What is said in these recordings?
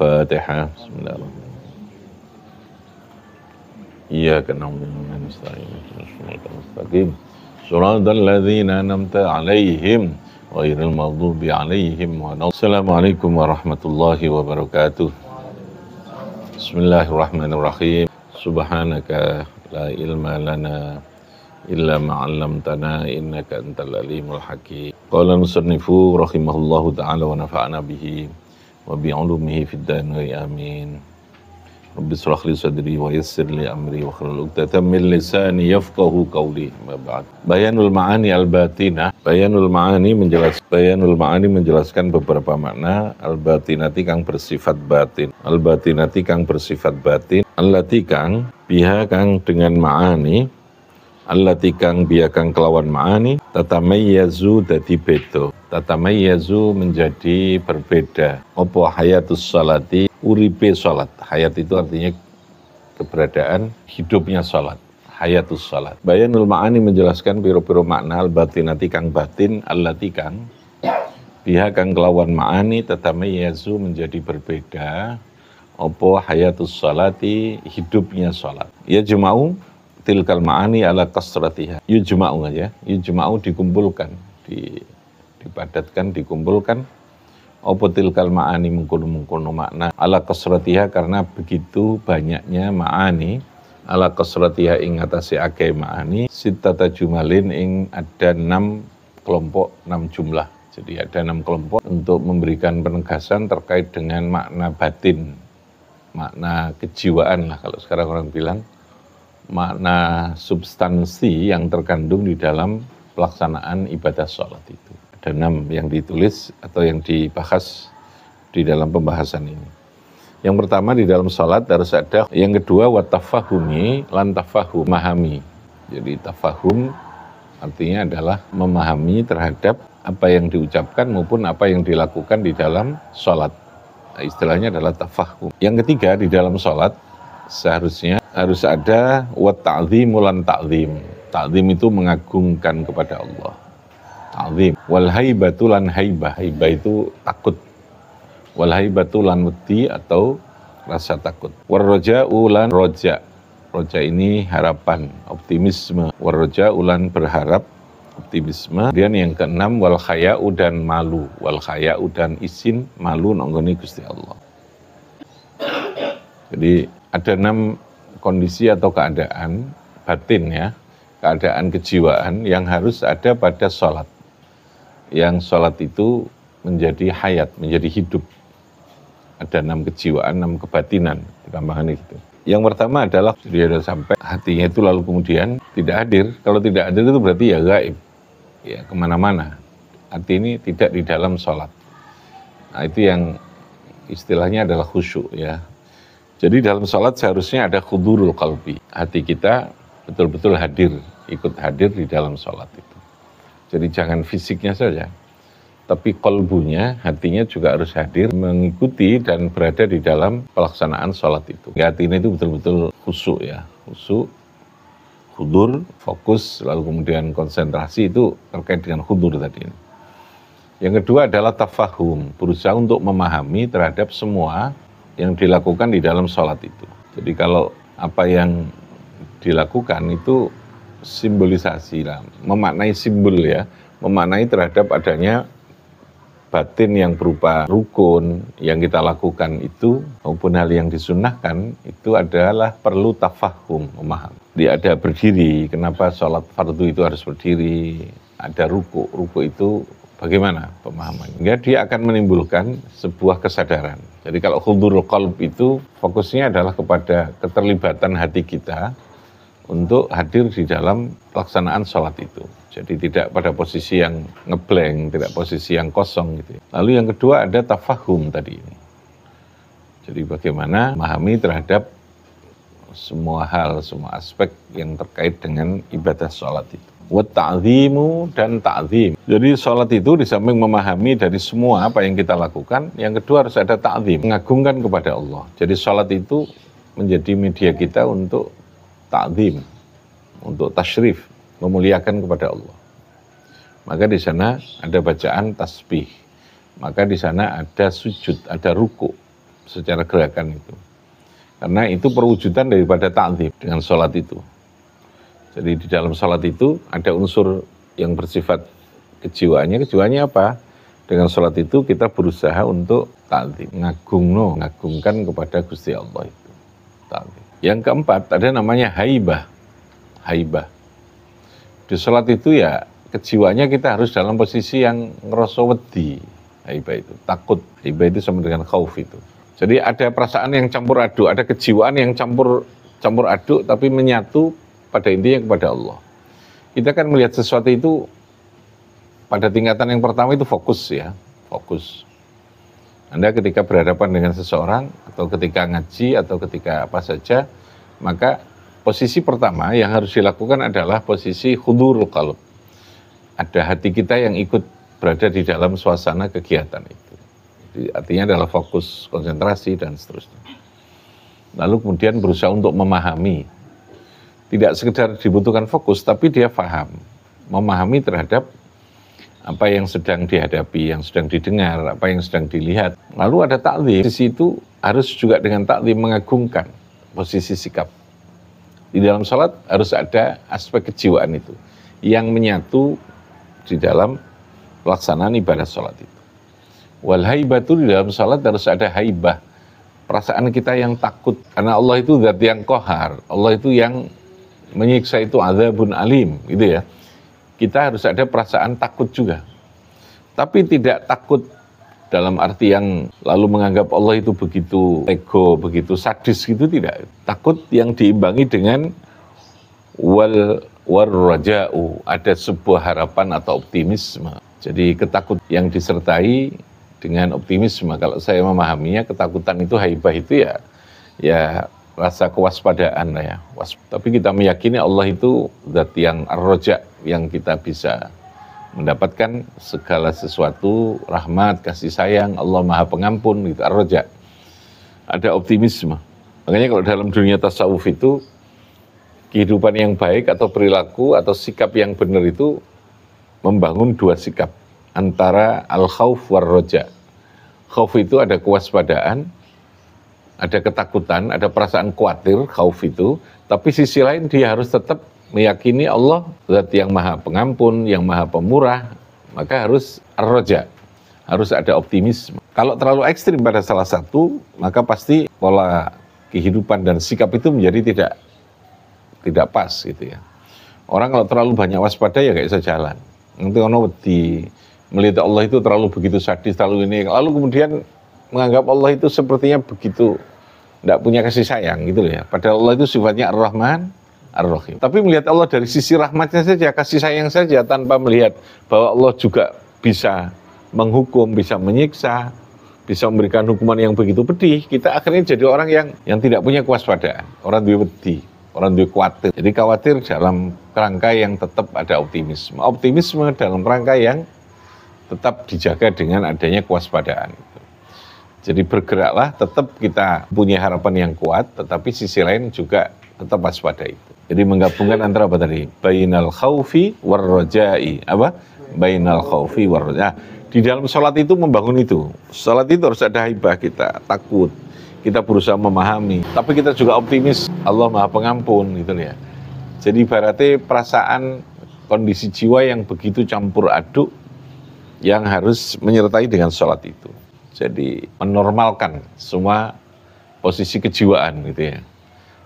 Al-Fatihah. Bismillahirrahmanirrahim. Iyyaka na'budu wa iyyaka nasta'in. Ihdinas siratal mustaqim. Shiratal ladzina an'amta 'alaihim ghairil maghdubi 'alaihim waladdallin. Assalamualaikum warahmatullahi wabarakatuh. Bismillahirrahmanirrahim. Subhanaka la ilma lana illa ma 'allamtana innaka antal alimul hakim. Qala al-musannifu rahimahullahu ta'ala wa nafa'ana bihi wa bi 'ulumihi fid dhari amin. Rabbi shrah li sadri wa yassir li amri wa hlul 'uqdatam min lisani yafqahu qawli. Ma ba'd. Bayanul ma'ani al-batinah. Bayanul ma'ani menjelaskan beberapa makna al-batinati kang bersifat batin. Al-batinati kang bersifat batin. Allati kang biha kang dengan ma'ani. Allati kang biha kang kelawan ma'ani tatamayyazu dadi beda. Tatamayyazu menjadi berbeda. Apa hayatus salati uripe salat. Hayat itu artinya keberadaan hidupnya salat. Hayatus salat. Bayanul ma'ani menjelaskan piro-piro makna al-batinati kang batin, allati kang biha kang kelawan ma'ani tatamayyazu menjadi berbeda. Apa hayatus salati hidupnya salat. Ya juma'u tilkal ma'ani ala kasratiha. Yujma'u aja. Yujma'u dikumpulkan, dipadatkan, dikumpulkan. Apa tilkal ma'ani mengkono-mengkono makna ala kasratiha karena begitu banyaknya ma'ani ala kasratiha ing atase akeh ma'ani sittata jumalin ing ada 6 kelompok 6 jumlah. Jadi ada 6 kelompok untuk memberikan penegasan terkait dengan makna batin, makna kejiwaan lah kalau sekarang orang bilang, makna substansi yang terkandung di dalam pelaksanaan ibadah sholat itu. Ada 6 yang ditulis atau yang dibahas di dalam pembahasan ini. Yang pertama di dalam sholat harus ada, yang kedua watafahumi lan tafahum, memahami. Jadi tafahum artinya adalah memahami terhadap apa yang diucapkan maupun apa yang dilakukan di dalam sholat. Nah, istilahnya adalah tafahum. Yang ketiga di dalam sholat seharusnya harus ada wat ta'zimu lan ta'zim. Ta'zim itu mengagungkan kepada Allah. Ta'zim. Wal haibatu lan haibah. Haibah itu takut. Wal haibatu lan wedi atau rasa takut. War roja'u lan roja. Roja ini harapan, optimisme. War roja'u lan berharap, optimisme. Kemudian yang keenam wal khaya'u dan malu. Wal khaya'u dan izin malu nanggone Gusti Allah. Jadi ada 6 kondisi atau keadaan batin ya, keadaan kejiwaan yang harus ada pada sholat. Yang sholat itu menjadi hayat, menjadi hidup. Ada 6 kejiwaan, 6 kebatinan, ditambahkan gitu. Yang pertama adalah dia sudah sampai hatinya itu lalu kemudian tidak hadir. Kalau tidak hadir itu berarti ya gaib, ya kemana-mana. Hati ini tidak di dalam sholat. Nah itu yang istilahnya adalah khusyuk ya. Jadi dalam sholat seharusnya ada khudurul qalbi. Hati kita betul-betul hadir, ikut hadir di dalam sholat itu. Jadi jangan fisiknya saja, tapi qalbunya, hatinya juga harus hadir, mengikuti dan berada di dalam pelaksanaan sholat itu. Hati ini itu betul-betul khusyuk ya, khusyuk, khudur, fokus, lalu kemudian konsentrasi itu terkait dengan khudur tadi. Yang kedua adalah tafahum, berusaha untuk memahami terhadap semua yang dilakukan di dalam sholat itu. Jadi kalau apa yang dilakukan itu simbolisasi lah, memaknai simbol ya, memaknai terhadap adanya batin yang berupa rukun yang kita lakukan itu maupun hal yang disunnahkan itu adalah perlu tafahum, memaham. Dia ada berdiri, kenapa sholat fardu itu harus berdiri, ada ruku, ruku itu bagaimana pemahamannya? Hingga dia akan menimbulkan sebuah kesadaran. Jadi kalau khudurul qalb itu fokusnya adalah kepada keterlibatan hati kita untuk hadir di dalam pelaksanaan sholat itu. Jadi tidak pada posisi yang ngeblank, tidak posisi yang kosong gitu. Lalu yang kedua ada tafahum tadi ini. Jadi bagaimana memahami terhadap semua hal, semua aspek yang terkait dengan ibadah sholat itu. Wa ta'zimu dan ta'zim. Jadi sholat itu di samping memahami dari semua apa yang kita lakukan, yang kedua harus ada ta'zim, mengagungkan kepada Allah. Jadi sholat itu menjadi media kita untuk ta'zim, untuk tasyrif, memuliakan kepada Allah. Maka di sana ada bacaan tasbih, maka di sana ada sujud, ada ruku, secara gerakan itu. Karena itu perwujudan daripada ta'dzim dengan sholat itu. Jadi di dalam sholat itu ada unsur yang bersifat kejiwaannya apa? Dengan sholat itu kita berusaha untuk ta'dzim, ngagungkan kepada Gusti Allah itu. Ta'dzim. Yang keempat ada namanya haibah. Di sholat itu ya kejiwaannya kita harus dalam posisi yang ngerasa wedi. Haibah itu, takut. Haibah itu sama dengan khauf itu. Jadi ada perasaan yang campur aduk, ada kejiwaan yang campur aduk tapi menyatu pada intinya kepada Allah. Kita kan melihat sesuatu itu pada tingkatan yang pertama itu fokus. Anda ketika berhadapan dengan seseorang atau ketika ngaji atau ketika apa saja, maka posisi pertama yang harus dilakukan adalah posisi hudurul qalb. Ada hati kita yang ikut berada di dalam suasana kegiatan itu. Jadi, artinya adalah fokus, konsentrasi, dan seterusnya. Lalu kemudian berusaha untuk memahami. Tidak sekedar dibutuhkan fokus, tapi dia paham. Memahami terhadap apa yang sedang dihadapi, yang sedang didengar, apa yang sedang dilihat. Lalu ada ta'dzim. Posisi itu harus juga dengan ta'dzim mengagungkan posisi sikap. Di dalam salat harus ada aspek kejiwaan itu yang menyatu di dalam pelaksanaan ibadah salat itu. Wal haibatu, di dalam salat harus ada haibah, perasaan kita yang takut karena Allah itu zat yang qahar, Allah itu yang menyiksa, itu azabun alim, gitu ya. Kita harus ada perasaan takut juga, tapi tidak takut dalam arti yang lalu menganggap Allah itu begitu ego, begitu sadis gitu, tidak. Takut yang diimbangi dengan wal raja'u, ada sebuah harapan atau optimisme. Jadi ketakut yang disertai dengan optimisme. Kalau saya memahaminya, ketakutan itu haibah itu ya rasa kewaspadaan lah ya. Tapi kita meyakini Allah itu zat yang ar-raja, yang kita bisa mendapatkan segala sesuatu, rahmat, kasih sayang, Allah Maha Pengampun, gitu, ar-raja. Ada optimisme. Makanya kalau dalam dunia tasawuf itu, kehidupan yang baik atau perilaku atau sikap yang benar itu membangun dua sikap antara al-khauf war-raja. Khauf itu ada kewaspadaan, ada ketakutan, ada perasaan khawatir, khauf itu, tapi sisi lain dia harus tetap meyakini Allah zat yang Maha Pengampun, yang Maha Pemurah, maka harus ar-raja, harus ada optimisme. Kalau terlalu ekstrim pada salah satu, maka pasti pola kehidupan dan sikap itu menjadi tidak pas gitu ya. Orang kalau terlalu banyak waspada ya gak bisa jalan. Nanti ono wedi melihat Allah itu terlalu begitu sadis, terlalu ini, lalu kemudian menganggap Allah itu sepertinya begitu tidak punya kasih sayang gitu ya. Padahal Allah itu sifatnya Ar-Rahman, Ar-Rahim. Tapi melihat Allah dari sisi rahmatnya saja, kasih sayang saja, tanpa melihat bahwa Allah juga bisa menghukum, bisa menyiksa, bisa memberikan hukuman yang begitu pedih, kita akhirnya jadi orang yang tidak punya kewaspadaan, orang duwe wedi, orang duwe khawatir. Jadi khawatir dalam kerangka yang tetap ada optimisme. Optimisme dalam kerangka yang tetap dijaga dengan adanya kewaspadaan. Jadi bergeraklah, tetap kita punya harapan yang kuat, tetapi sisi lain juga tetap waspada itu. Jadi menggabungkan antara apa tadi? Bainal khaufi war rajai. Apa? Bainal khaufi war rajai. Di dalam sholat itu membangun itu. Sholat itu harus ada haibah kita, takut. Kita berusaha memahami, tapi kita juga optimis, Allah Maha Pengampun gitu ya. Jadi ibaratnya perasaan kondisi jiwa yang begitu campur aduk yang harus menyertai dengan sholat itu. Jadi menormalkan semua posisi kejiwaan gitu ya.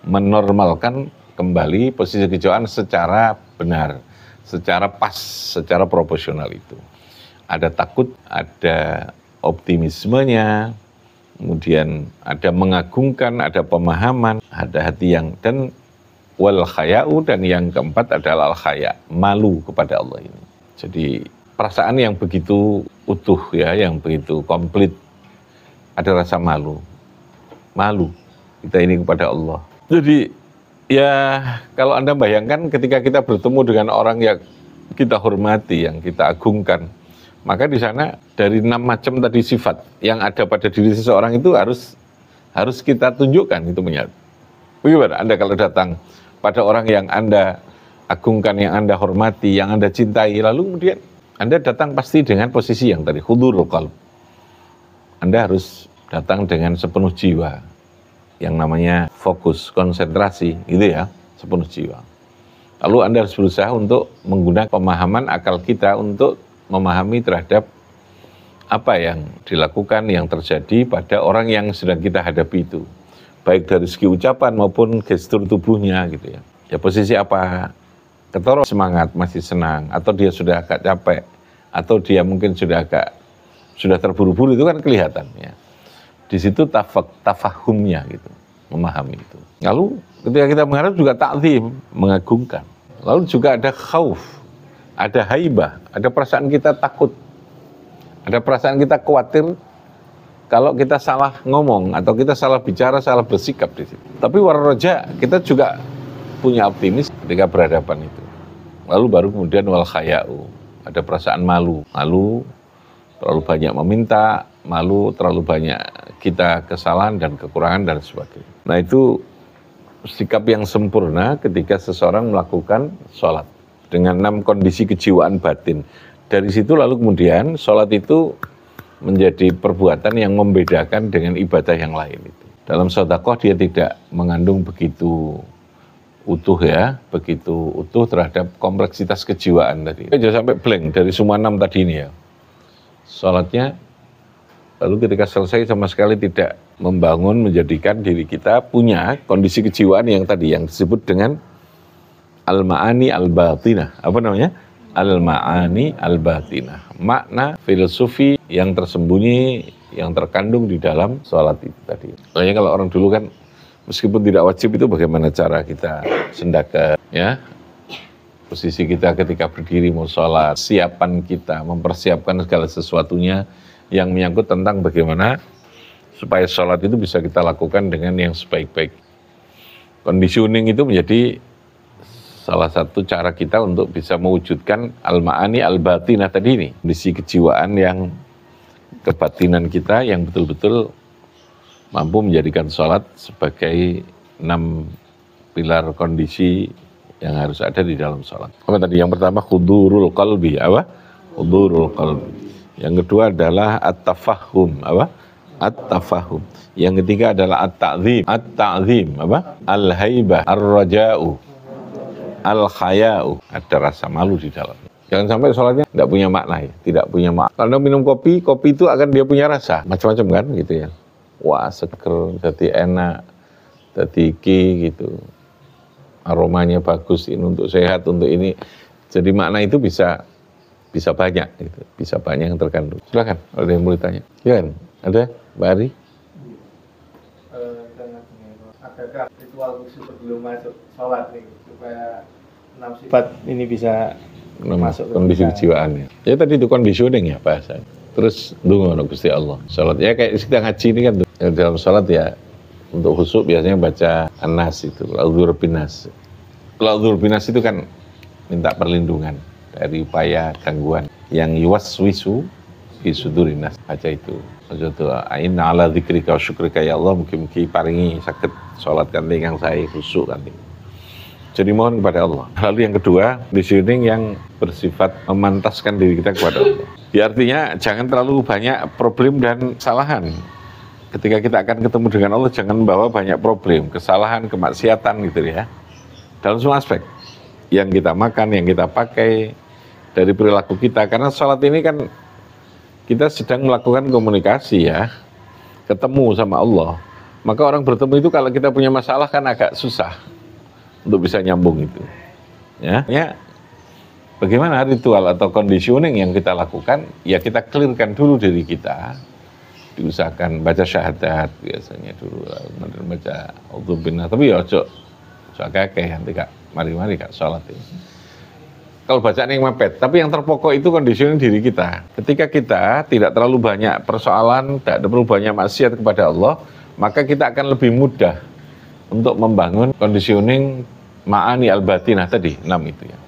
Menormalkan kembali posisi kejiwaan secara benar, secara pas, secara proporsional itu. Ada takut, ada optimismenya, kemudian ada mengagungkan, ada pemahaman, ada hati yang, dan wal khaya'u, dan yang keempat adalah al khaya', malu kepada Allah ini. Jadi perasaan yang begitu utuh ya, yang begitu komplit, ada rasa malu kita ini kepada Allah. Jadi ya kalau Anda bayangkan ketika kita bertemu dengan orang yang kita hormati, yang kita agungkan, maka di sana dari 6 macam tadi sifat yang ada pada diri seseorang itu harus kita tunjukkan, itu menyatu. Bagaimana Anda kalau datang pada orang yang Anda agungkan, yang Anda hormati, yang Anda cintai, lalu kemudian Anda datang pasti dengan posisi yang tadi, hudurul qalb. Anda harus datang dengan sepenuh jiwa, yang namanya fokus, konsentrasi, gitu ya, sepenuh jiwa. Lalu Anda harus berusaha untuk menggunakan pemahaman akal kita untuk memahami terhadap apa yang dilakukan, yang terjadi pada orang yang sedang kita hadapi itu. Baik dari segi ucapan maupun gestur tubuhnya gitu ya. Ya posisi apa, ketoro semangat, masih senang, atau dia sudah agak capek, atau dia mungkin sudah terburu-buru, itu kan kelihatan ya. Di situ tafahumnya gitu, memahami itu. Lalu ketika kita mengharap juga ta'zim, mengagungkan. Lalu juga ada khauf, ada haibah, ada perasaan kita takut, ada perasaan kita khawatir kalau kita salah ngomong atau kita salah bicara, salah bersikap di situ. Tapi wararoja, kita juga punya optimis ketika berhadapan itu. Lalu baru kemudian wal khaya'u, ada perasaan malu, terlalu banyak meminta, malu terlalu banyak kita kesalahan dan kekurangan dan sebagainya. Nah itu sikap yang sempurna ketika seseorang melakukan sholat dengan 6 kondisi kejiwaan batin. Dari situ lalu kemudian sholat itu menjadi perbuatan yang membedakan dengan ibadah yang lain itu. Dalam sedekah dia tidak mengandung begitu utuh ya, begitu utuh terhadap kompleksitas kejiwaan tadi. Jangan sampai blank dari semua 6 tadi ini ya. Sholatnya lalu ketika selesai sama sekali tidak membangun, menjadikan diri kita punya kondisi kejiwaan yang tadi, yang disebut dengan al-ma'ani al-batinah. Apa namanya? Al-ma'ani al-batinah. Makna filosofi yang tersembunyi, yang terkandung di dalam sholat itu tadi. Makanya kalau orang dulu kan, meskipun tidak wajib itu bagaimana cara kita sendaka, ya. Posisi kita ketika berdiri mau sholat, siapan kita, mempersiapkan segala sesuatunya yang menyangkut tentang bagaimana supaya sholat itu bisa kita lakukan dengan yang sebaik-baik. Conditioning itu menjadi salah satu cara kita untuk bisa mewujudkan al-ma'ani al-batinah tadi ini. Kondisi kejiwaan yang kebatinan kita yang betul-betul mampu menjadikan sholat sebagai 6 pilar kondisi yang harus ada di dalam sholat. Apa tadi? Yang pertama hudurul qalbi, apa? Hudurul qalbi. Yang kedua adalah at-tafahum, apa? At-tafahum. Yang ketiga adalah at-ta'zim. At-ta'zim, apa? Al-haibah, ar-raja'u, al-khaya'u. Ada rasa malu di dalamnya. Jangan sampai sholatnya tidak punya makna ya, tidak punya makna. Kalau minum kopi, kopi itu akan dia punya rasa, macam-macam kan gitu ya. Wah seger, jadi enak, jadi gitu. Aromanya bagus, ini untuk sehat, untuk ini. Jadi makna itu bisa banyak gitu, bisa banyak yang terkandung. Silakan, ada yang mau ditanya. Ya kan? Ada, Mbak Ari? Adakah ritual khusus sebelum masuk sholat nih supaya 6 sifat ini bisa masuk kondisi kejiwaannya? Ya tadi itu conditioning ya bahasa. Terus dungo Gusti Allah. Sholat ya kayak kita ngaji ini kan ya, dalam sholat ya untuk khusyuk biasanya baca An-Nas itu, A'udzu Birabbinas. Kalau A'udzu Birabbinas itu kan minta perlindungan dari upaya gangguan yang yuwaswisu fi sudurin nas. Baca itu. Baca itu inna ala dzikrika wa syukrika ya Allah, mugi-mugi paringi saged salat kanthi ingkang sae khusyuk kanthi. Jadi mohon kepada Allah. Lalu yang kedua, conditioning yang bersifat memantaskan diri kita kepada Allah. Ya artinya jangan terlalu banyak problem dan kesalahan. Ketika kita akan ketemu dengan Allah, jangan membawa banyak problem, kesalahan, kemaksiatan gitu ya. Dalam semua aspek. Yang kita makan, yang kita pakai, dari perilaku kita. Karena sholat ini kan kita sedang melakukan komunikasi ya, ketemu sama Allah. Maka orang bertemu itu kalau kita punya masalah kan agak susah untuk bisa nyambung itu. Ya, bagaimana ritual atau conditioning yang kita lakukan? Ya kita clearkan dulu diri kita. Diusahakan baca syahadat biasanya dulu, kemudian baca A'udzu Billahi. Tapi ya ojo kakek nanti kak, mari kak sholat ini. Kalau bacaan yang mepet, tapi yang terpokok itu conditioning diri kita. Ketika kita tidak terlalu banyak persoalan, tidak terlalu banyak maksiat kepada Allah, maka kita akan lebih mudah untuk membangun conditioning ma'ani al-batinah tadi, 6 itu ya.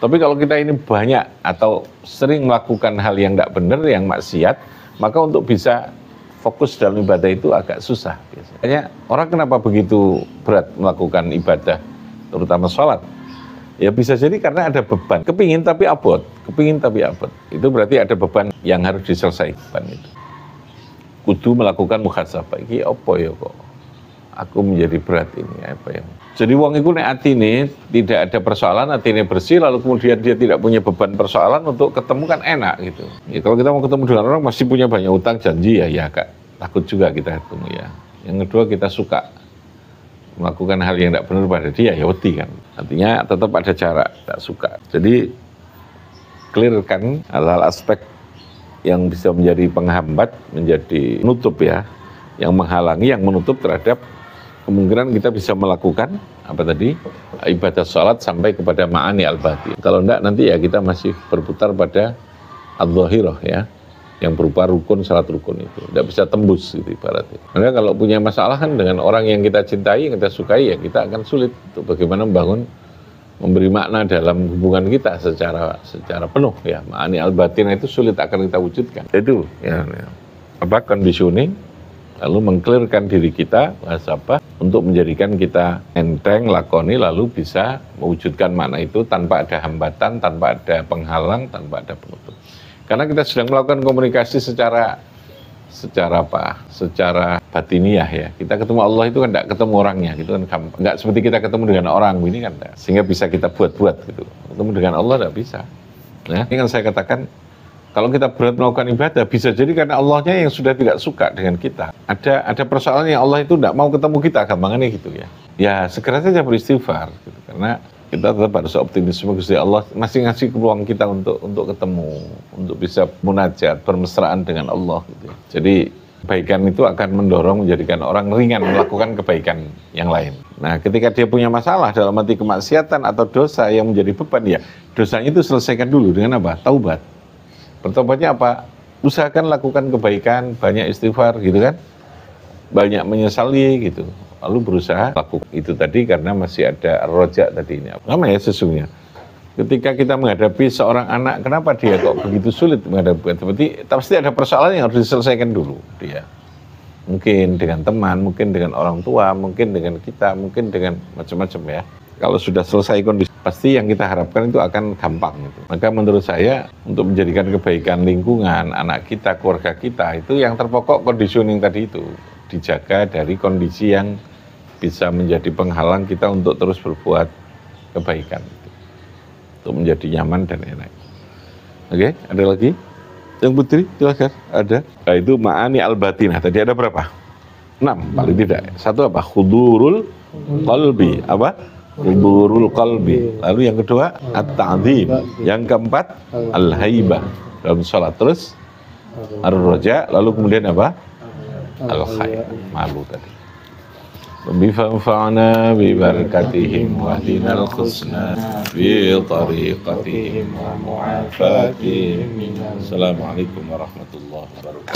Tapi kalau kita ini banyak atau sering melakukan hal yang tidak benar, yang maksiat, maka untuk bisa fokus dalam ibadah itu agak susah biasanya. Orang kenapa begitu berat melakukan ibadah, terutama sholat? Ya bisa jadi karena ada beban, kepingin tapi abot. Itu berarti ada beban yang harus diselesaikan itu. kudu melakukan muhasabah. Iki apa ya kok? Aku menjadi berat ini apa ya? Jadi wong iku nek atine tidak ada persoalan, atine bersih, lalu kemudian dia tidak punya beban persoalan untuk ketemu kan enak gitu. Ya, kalau kita mau ketemu dengan orang masih punya banyak utang janji ya Kak. Takut juga kita ketemu ya. Yang kedua kita suka melakukan hal yang tidak benar pada dia ya wedi kan. Artinya tetap ada cara, tak suka. Jadi clearkan hal-hal aspek yang bisa menjadi penghambat, menjadi nutup ya, yang menghalangi, yang menutup terhadap kemungkinan kita bisa melakukan apa tadi ibadah sholat sampai kepada ma'ani al-batin. Kalau enggak nanti ya kita masih berputar pada al-dhahirah ya, yang berupa rukun, syarat rukun itu tidak bisa tembus gitu ibaratnya. Karena kalau punya masalah kan dengan orang yang kita cintai, yang kita sukai ya kita akan sulit untuk bagaimana membangun, memberi makna dalam hubungan kita secara penuh ya. Ma'ani al-batin itu sulit akan kita wujudkan. Itu ya, apa conditioning, lalu mengklirkan diri kita apa untuk menjadikan kita enteng lakoni, lalu bisa mewujudkan makna itu tanpa ada hambatan, tanpa ada penghalang, tanpa ada penutup. Karena kita sedang melakukan komunikasi secara batiniah ya. Kita ketemu Allah itu kan tidak ketemu orangnya, gitu kan gampang. Nggak seperti kita ketemu dengan orang ini kan, enggak. Sehingga bisa kita buat-buat gitu. Ketemu dengan Allah tidak bisa. Nah, ini kan saya katakan, kalau kita berat melakukan ibadah, bisa jadi karena Allahnya yang sudah tidak suka dengan kita. Ada persoalan yang Allah itu tidak mau ketemu kita, gampangannya gitu ya. Ya segera saja beristighfar, gitu. Karena kita tetap harus optimisme, Gusti Allah masih ngasih peluang kita untuk ketemu, untuk bisa munajat, bermesraan dengan Allah. Gitu. Jadi kebaikan itu akan mendorong menjadikan orang ringan melakukan kebaikan yang lain. Nah, ketika dia punya masalah dalam arti kemaksiatan atau dosa yang menjadi beban, ya dosanya itu selesaikan dulu dengan apa? Taubat. Bertobatnya apa? Usahakan lakukan kebaikan, banyak istighfar gitu kan, banyak menyesali gitu, lalu berusaha lakukan itu tadi karena masih ada rojak tadi ini. Sama ya sesungguhnya. Ketika kita menghadapi seorang anak, kenapa dia kok begitu sulit menghadapi? Berarti pasti ada persoalan yang harus diselesaikan dulu dia. Mungkin dengan teman, mungkin dengan orang tua, mungkin dengan kita, mungkin dengan macam-macam ya. Kalau sudah selesai kondisi, pasti yang kita harapkan itu akan gampang gitu. Maka menurut saya untuk menjadikan kebaikan lingkungan, anak kita, keluarga kita, itu yang terpokok conditioning tadi itu dijaga dari kondisi yang bisa menjadi penghalang kita untuk terus berbuat kebaikan gitu. Untuk menjadi nyaman dan enak. Oke, ada lagi? Yang Putri, silakan. Ada. Nah, itu ma'ani al-batinah. Tadi ada berapa? 6 paling tidak. Satu apa? Hudurul qalbi. Apa? Hudurul qalbi. Lalu yang kedua at-ta'zim. Yang keempat al-haibah dalam salat. Terus ar-raja. Lalu kemudian apa? Al-khair. Malu tadi. Bifanfa'na bibarakatihim wahdinal khusna fi tariqatihim wa mu'afatihim. Assalamualaikum warahmatullahi wabarakatuh.